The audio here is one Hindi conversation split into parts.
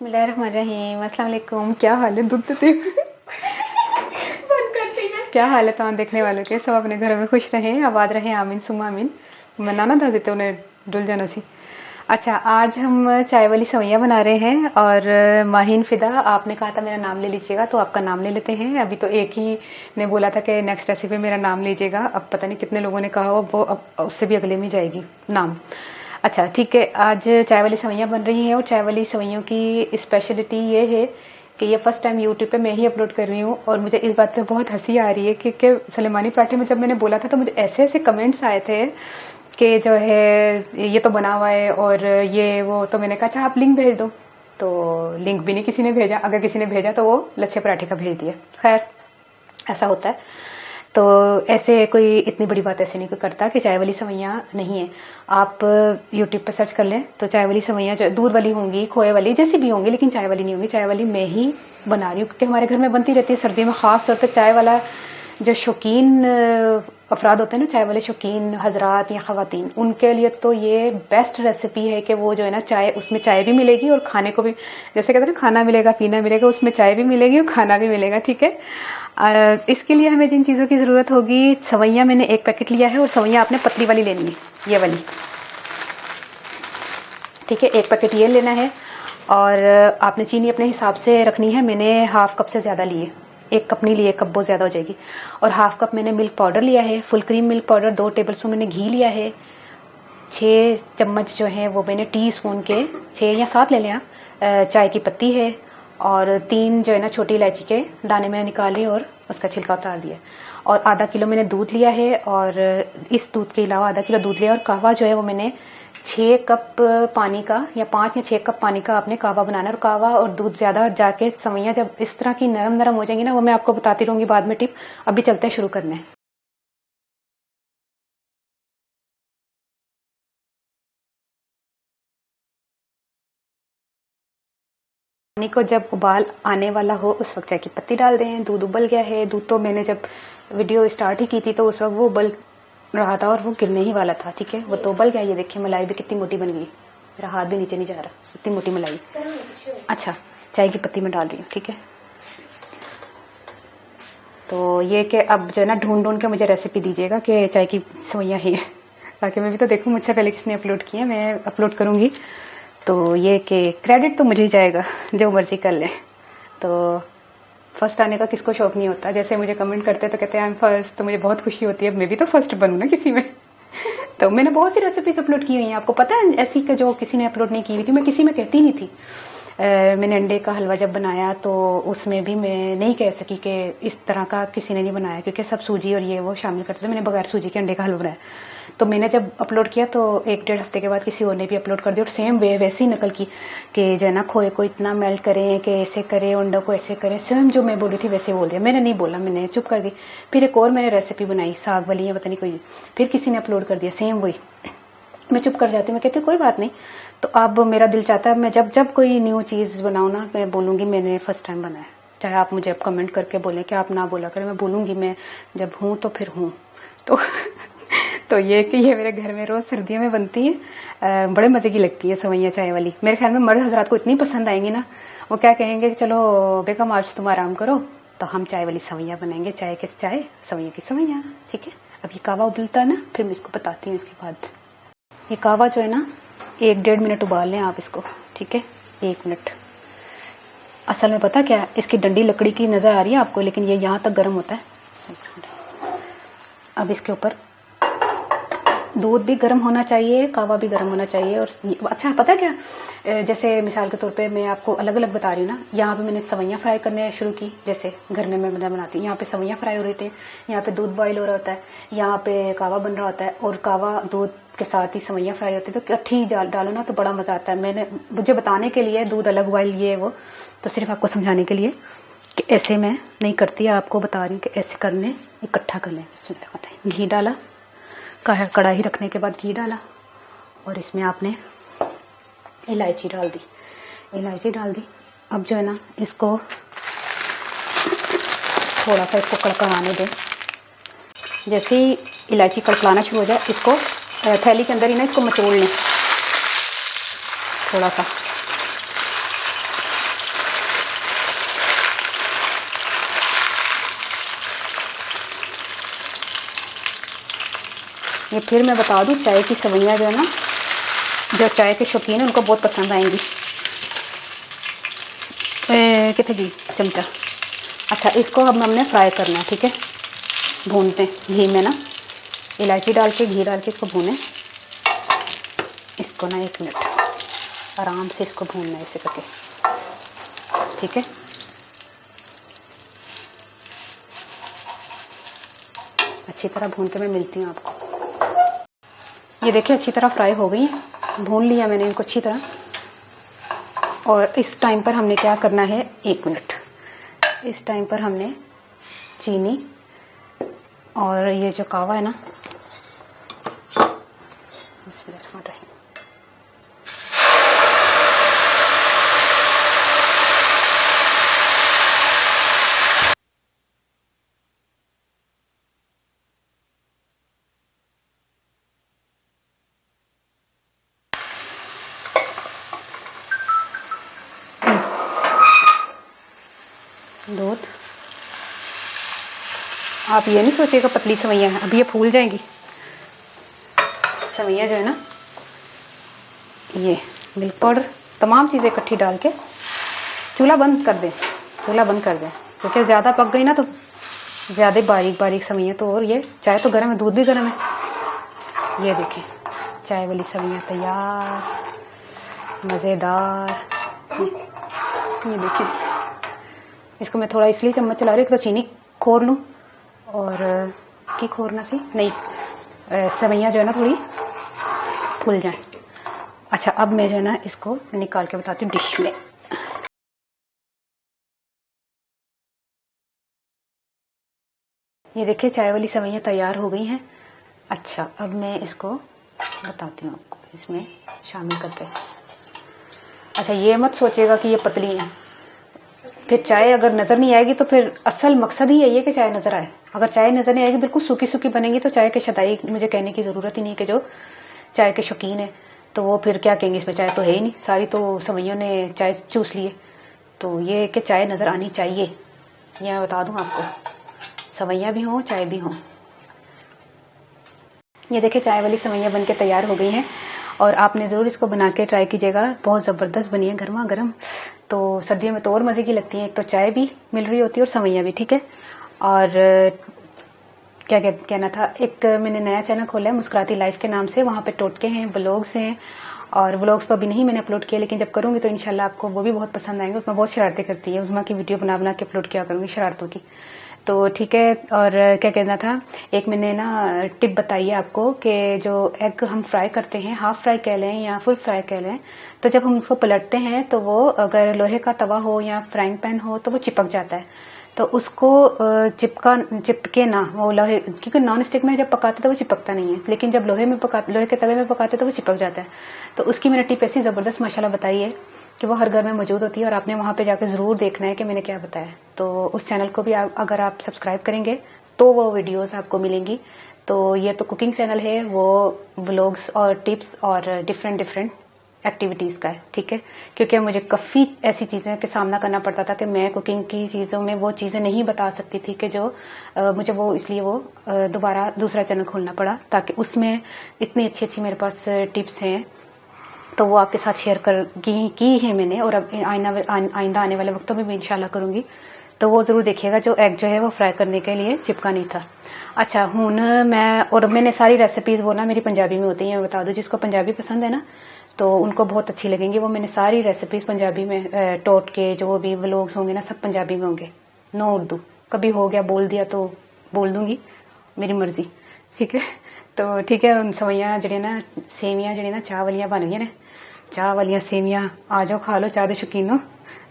बिस्मिल्लाहिर्रहमानिर्रहीम। अस्सलाम वालेकुम। क्या हाल है दूध क्या हाल है तमाम देखने वालों के। सब अपने घरों में खुश रहें, आबाद रहें, आमीन सुम्मा आमीन। बनाना था देते उन्हें डुल जाना सी। अच्छा, आज हम चाय वाली सवैयाँ बना रहे हैं और माहिन फ़िदा आपने कहा था मेरा नाम ले लीजिएगा, तो आपका नाम ले लेते हैं। अभी तो एक ही ने बोला था कि नेक्स्ट रेसिपी मेरा नाम लीजिएगा, अब पता नहीं कितने लोगों ने कहा हो, वो अब उससे भी अगले में जाएगी नाम। अच्छा ठीक है, आज चाय वाली सवैयाँ बन रही हैं और चाय वाली सवैयों की स्पेशलिटी ये है कि ये फर्स्ट टाइम यूट्यूब पे मैं ही अपलोड कर रही हूँ और मुझे इस बात पे बहुत हंसी आ रही है क्योंकि सुलेमानी पराठे में जब मैंने बोला था तो मुझे ऐसे ऐसे कमेंट्स आए थे कि जो है ये तो बना हुआ है और ये वो, तो मैंने कहा अच्छा आप लिंक भेज दो, तो लिंक भी नहीं किसी ने भेजा। अगर किसी ने भेजा तो वो लच्छे पराठे का भेज दिया। खैर ऐसा होता है, तो ऐसे कोई इतनी बड़ी बात ऐसे नहीं कोई करता कि चाय वाली सवैयाँ नहीं है। आप यूट्यूब पर सर्च कर लें तो चाय वाली सवैयाँ जो दूध वाली होंगी, खोए वाली, जैसी भी होंगी, लेकिन चाय वाली नहीं होंगी। चाय वाली मैं ही बना रही हूँ क्योंकि हमारे घर में बनती रहती है सर्दियों में, खास तौर पर चाय वाला जो शौकीन अफराद होते हैं ना, चाय वाले शौकीन हजरात या खवातीन, उनके लिए तो ये बेस्ट रेसिपी है कि वो जो है ना चाय, उसमें चाय भी मिलेगी और खाने को भी, जैसे कहते हैं ना खाना मिलेगा पीना मिलेगा, उसमें चाय भी मिलेगी और खाना भी मिलेगा। ठीक है, इसके लिए हमें जिन चीज़ों की ज़रूरत होगी, सवैयाँ मैंने एक पैकेट लिया है और सवैयाँ आपने पतली वाली लेनी है, ये वाली। ठीक है, एक पैकेट ये लेना है और आपने चीनी अपने हिसाब से रखनी है। मैंने हाफ कप से ज़्यादा लिए, एक कप नहीं लिए, एक कप बहुत ज़्यादा हो जाएगी। और हाफ कप मैंने मिल्क पाउडर लिया है, full cream milk powder. 2 table spoon मैंने घी लिया है। 6 चम्मच जो है वो मैंने टी स्पून के 6 या 7 ले लें आप, चाय की पत्ती है। और 3 जो है ना छोटी इलायची के दाने मैंने निकाले और उसका छिलका उतार दिया। और आधा किलो मैंने दूध लिया है और इस दूध के अलावा आधा किलो दूध लिया। और कहवा जो है वो मैंने 6 कप पानी का या 5 या 6 कप पानी का आपने कहवा बनाना है। और कहवा और दूध ज्यादा जाके सवैयाँ जब इस तरह की नरम नरम हो जाएंगी ना, वो मैं आपको बताती रहूंगी बाद में टिप। अभी चलते हैं शुरू करने। पानी को जब उबाल आने वाला हो उस वक्त चाय की पत्ती डाल दें। दूध उबल गया है। दूध तो मैंने जब वीडियो स्टार्ट ही की थी तो उस वक्त वो उबल रहा था और वो गिरने ही वाला था। ठीक है, वो तो उबल गया। ये देखिए मलाई भी कितनी मोटी बन गई, मेरा हाथ भी नीचे नहीं जा रहा, इतनी मोटी मलाई। अच्छा, चाय की पत्ती में डाल रही हूँ। ठीक है, तो ये कि अब जो है ना ढूंढ ढूंढ के मुझे रेसिपी दीजिएगा कि चाय की सवैयाँ ही है, ताकि मैं भी तो देखूँ मुझसे पहले किसने अपलोड किया, मैं अपलोड करूंगी। तो ये कि क्रेडिट तो मुझे ही जाएगा, जो मर्जी कर ले। तो फर्स्ट आने का किसको शौक नहीं होता। जैसे मुझे कमेंट करते तो कहते हैं आई एम फर्स्ट, तो मुझे बहुत खुशी होती है, मैं भी तो फर्स्ट बनूं ना किसी में। तो मैंने बहुत सी रेसिपीज अपलोड की हुई हैं, आपको पता है, ऐसी का जो किसी ने अपलोड नहीं की हुई थी, मैं किसी में कहती नहीं थी। मैंने अंडे का हलवा जब बनाया तो उसमें भी मैं नहीं कह सकी कि इस तरह का किसी ने नहीं बनाया, क्योंकि सब सूजी और ये वो शामिल करते थे। मैंने बगैर सूजी के अंडे का हलवा बनाया। तो मैंने जब अपलोड किया तो 1-1.5 हफ्ते के बाद किसी और ने भी अपलोड कर दिया और सेम वैसे ही नकल की कि जो है ना खोए को इतना मेल्ट करें कि ऐसे करें, अंडों को ऐसे करें। सेम जो मैं बोली थी वैसे बोल दिया। मैंने नहीं बोला, मैंने चुप कर दी। फिर एक और मैंने रेसिपी बनाई साग वाली या पता नहीं कोई, फिर किसी ने अपलोड कर दिया सेम वही। मैं चुप कर जाती, मैं कहती कोई बात नहीं। तो अब मेरा दिल चाहता है मैं जब जब कोई न्यू चीज़ बनाऊँ ना, मैं बोलूँगी मैंने फर्स्ट टाइम बनाया। चाहे आप मुझे अब कमेंट करके बोलें कि आप ना बोला करें, मैं बोलूँगी मैं जब हूँ तो फिर हूँ। तो तो ये कि ये मेरे घर में रोज सर्दियों में बनती है, बड़े मजे की लगती है सवैयाँ चाय वाली। मेरे ख्याल में मर्द हजरात को इतनी पसंद आएंगी ना, वो क्या कहेंगे कि चलो बेगम आज तुम आराम करो तो हम चाय वाली सवैयाँ बनाएंगे। चाय किस चाय, सवैयाँ की सवैयाँ। ठीक है, अब ये कहवा उबलता है ना, फिर मैं इसको बताती हूँ इसके बाद। ये कहवा जो है ना 1-1.5 मिनट उबाल लें आप इसको। ठीक है, 1 मिनट। असल में पता क्या, इसकी डंडी लकड़ी की नजर आ रही है आपको, लेकिन ये यहाँ तक गर्म होता है। अब इसके ऊपर दूध भी गर्म होना चाहिए, कहवा भी गर्म होना चाहिए। और अच्छा पता क्या, जैसे मिसाल के तौर पे मैं आपको अलग अलग बता रही हूँ ना, यहाँ पे मैंने सवैयाँ फ्राई करने शुरू की, जैसे घर में मैं बनाती हूँ। यहाँ पे सवैयाँ फ्राई हो रही थी, यहाँ पे दूध बॉईल हो रहा होता है, यहाँ पे कहवा बन रहा होता है और कहवा दूध के साथ ही सवैयाँ फ्राई होती है। तो इकट्ठी डालो ना तो बड़ा मजा आता है। मैंने मुझे बताने के लिए दूध अलग बॉईल ये वो, तो सिर्फ आपको समझाने के लिए कि ऐसे मैं नहीं करती, आपको बता रही हूँ कि ऐसे करने, इकट्ठा कर लें। घी डाला, कढ़ाई रखने के बाद घी डाला और इसमें आपने इलायची डाल दी, इलायची डाल दी। अब जो है ना इसको थोड़ा सा इसको कड़कड़ाने दें। जैसे ही इलायची कड़कड़ाना शुरू हो जाए, इसको थैली के अंदर ही ना इसको मचोड़ लें थोड़ा सा। ये फिर मैं बता दूँ, चाय की सवैयाँ जो है ना, जो चाय के शौकीन हैं उनको बहुत पसंद आएंगी। कितने जी चमचा। अच्छा, इसको अब हमने फ्राई करना है, ठीक है। भूनते हैं घी में ना, इलायची डाल के घी डाल के इसको भूनें। इसको ना 1 मिनट आराम से इसको भूनना है ऐसे करके, ठीक है। अच्छी तरह भून के मैं मिलती हूँ आपको। ये देखिए अच्छी तरह फ्राई हो गई है, भून लिया मैंने इनको अच्छी तरह। और इस टाइम पर हमने क्या करना है, 1 मिनट, इस टाइम पर हमने चीनी और ये जो कावा है ना, दूध। आप ये नहीं सोचिएगा पतली सवैयाँ हैं, अभी ये फूल जाएंगी सवैयाँ जो है ना। ये मिल्क पाउडर, तमाम चीज़ें इकट्ठी डाल के चूल्हा बंद कर दें, चूल्हा बंद कर दें, क्योंकि ज़्यादा पक गई ना तो ज़्यादा बारीक बारीक सवैयाँ तो। और ये चाय तो गर्म है, दूध भी गर्म है। ये देखें चाय वाली सवैयाँ तैयार, मज़ेदार। ये देखिए, इसको मैं थोड़ा इसलिए चम्मच चला रही हूँ कि तो चीनी खोर लूँ और की खोरना सी नहीं, सवैयाँ जो है ना थोड़ी फूल जाए। अच्छा, अब मैं जो है ना इसको निकाल के बताती हूँ डिश में। ये देखिए चाय वाली सवैयाँ तैयार हो गई हैं। अच्छा, अब मैं इसको बताती हूँ आपको इसमें शामिल करके। अच्छा, ये मत सोचिएगा कि ये पतली है, फिर चाय अगर नज़र नहीं आएगी तो फिर असल मकसद ही यही है कि चाय नज़र आए। अगर चाय नज़र नहीं आएगी, बिल्कुल सूखी सूखी बनेगी, तो चाय के शदाई मुझे कहने की ज़रूरत ही नहीं कि जो चाय के शौकीन है तो वो फिर क्या कहेंगे, इसमें चाय तो है ही नहीं, सारी तो सवैयों ने चाय चूस लिए। तो ये कि चाय नज़र आनी चाहिए, ये मैं बता दूँ आपको, सवैयाँ भी हों चाय भी हों। ये देखिए चाय वाली सवैयाँ बन के तैयार हो गई हैं और आपने ज़रूर इसको बना के ट्राई कीजिएगा, बहुत ज़बरदस्त बनी है, गर्मा गर्म। तो सर्दियों में तो और मज़े की लगती हैं, एक तो चाय भी मिल रही होती है और सवैयाँ भी, ठीक है। और क्या कहना था, एक मैंने नया चैनल खोला है मुस्कुराती लाइफ के नाम से, वहाँ पे टोटके हैं, व्लॉग्स हैं। और व्लॉग्स तो अभी नहीं मैंने अपलोड किया, लेकिन जब करूँगी तो इंशाल्लाह आपको वो भी बहुत पसंद आएंगे। उसमें बहुत शरारतें करती है, उज़मा की वीडियो बना बना के अपलोड किया करूँगी शरारतों की, तो ठीक है। और क्या कहना था, एक मैंने ना टिप बताई है आपको कि जो एग हम फ्राई करते हैं, हाफ फ्राई कह लें या फुल फ्राई कह लें, तो जब हम उसको पलटते हैं तो वो अगर लोहे का तवा हो या फ्राइंग पैन हो तो वो चिपक जाता है। तो उसको चिपके ना, वो लोहे, क्योंकि नॉन स्टिक में जब पकाते तो वो चिपकता नहीं है, लेकिन जब लोहे के तवे में पकाते तो वो चिपक जाता है। तो उसकी मैंने टिप ऐसी ज़बरदस्त माशाल्लाह बताई है कि वो हर घर में मौजूद होती है, और आपने वहाँ पे जाकर ज़रूर देखना है कि मैंने क्या बताया। तो उस चैनल को भी अगर आप सब्सक्राइब करेंगे तो वो वीडियोस आपको मिलेंगी। तो ये तो कुकिंग चैनल है, वो व्लॉग्स और टिप्स और डिफरेंट एक्टिविटीज़ का है, ठीक है। क्योंकि मुझे काफ़ी ऐसी चीज़ें के सामना करना पड़ता था कि मैं कुकिंग की चीज़ों में वो चीज़ें नहीं बता सकती थी कि जो मुझे वो, इसलिए वो दोबारा दूसरा चैनल खोलना पड़ा, ताकि उसमें इतनी अच्छी अच्छी मेरे पास टिप्स हैं तो वो आपके साथ शेयर की है मैंने, और अब आइंदा आने वाले वक्तों में भी इंशाल्लाह करूँगी। तो वो ज़रूर देखिएगा, जो एग जो है वो फ्राई करने के लिए चिपका नहीं था। अच्छा, हुन मैंने सारी रेसिपीज़ वो ना मेरी पंजाबी में होती हैं, मैं बता दूँ, जिसको पंजाबी पसंद है ना तो उनको बहुत अच्छी लगेंगी। वो मैंने सारी रेसिपीज़ पंजाबी में, टोट के जो भी व्लॉग्स होंगे ना सब पंजाबी में होंगे, नो उर्दू। कभी हो गया बोल दिया तो बोल दूंगी, मेरी मर्जी, ठीक है। तो ठीक है, उन सवैयाँ जड़ियाँ ना, सेवियाँ जड़ियाँ ना चाह वालियाँ बन गई ने, चाह वालियाँ सेवियाँ आ जाओ खा लो, चाह दे शौकीनो।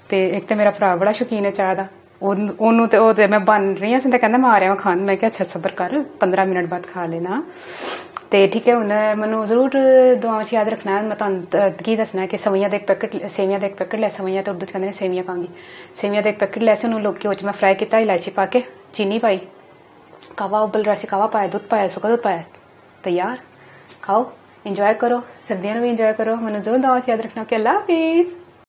तो एक तो मेरा भरा बड़ा शौकीन है चाह का, ਉਹਨੂੰ ਤੇ ਉਹ ਤੇ ਮੈਂ ਬਣ ਰਹੀ ਹਾਂ, ਕਹਿੰਦਾ ਮੈਂ ਆ ਰਿਹਾ ਖਾਣ, ਮੈਂ ਕਿਹਾ ਅੱਛਾ ਸਬਰ ਕਰ 15 ਮਿੰਟ ਬਾਅਦ ਖਾ ਲੈਣਾ। ਤੇ ਠੀਕ ਹੈ, ਹੁਣ ਮੈਨੂੰ ਜ਼ਰੂਰ ਦੁਆਵਾਂ 'ਚ ਯਾਦ ਰੱਖਣਾ। ਮੈਂ ਤੁਹਾਨੂੰ ਕੀ ਦੱਸਣਾ ਕਿ ਸਵਈਆਂ ਦਾ ਇੱਕ ਪੈਕਟ, ਸੇਵੀਆਂ ਦਾ ਇੱਕ ਪੈਕਟ ਲੈ, ਸਵਈਆਂ ਤੇ ਉਰਦੂ 'ਚ ਕਹਿੰਦੇ ਨੇ ਸੇਵੀਆਂ ਕਹਾਂਗੀ। ਸੇਵੀਆਂ ਦਾ ਇੱਕ ਪੈਕਟ ਲੈ ਸੀ, ਉਹਨੂੰ ਲੋਕ ਘਿਓ 'ਚ ਮੈਂ ਫਰਾਈ ਕੀਤਾ, ਇਲਾਇਚੀ ਪਾ ਕੇ, ਚੀਨੀ ਪਾਈ, ਕਾਵਾ ਉਬਲ ਰਿਹਾ ਸੀ, ਕਾਵਾ ਪਾਇਆ, ਦੁੱਧ ਪਾਇਆ, ਸੁੱਕਾ ਦੁੱਧ ਪਾਇਆ, ਤैयार। खाओ, इंजॉय करो, सर्दियों में भी इंजॉय करो। मैंने जरूर दुआ याद रखना कि अल्लाह हाफिज।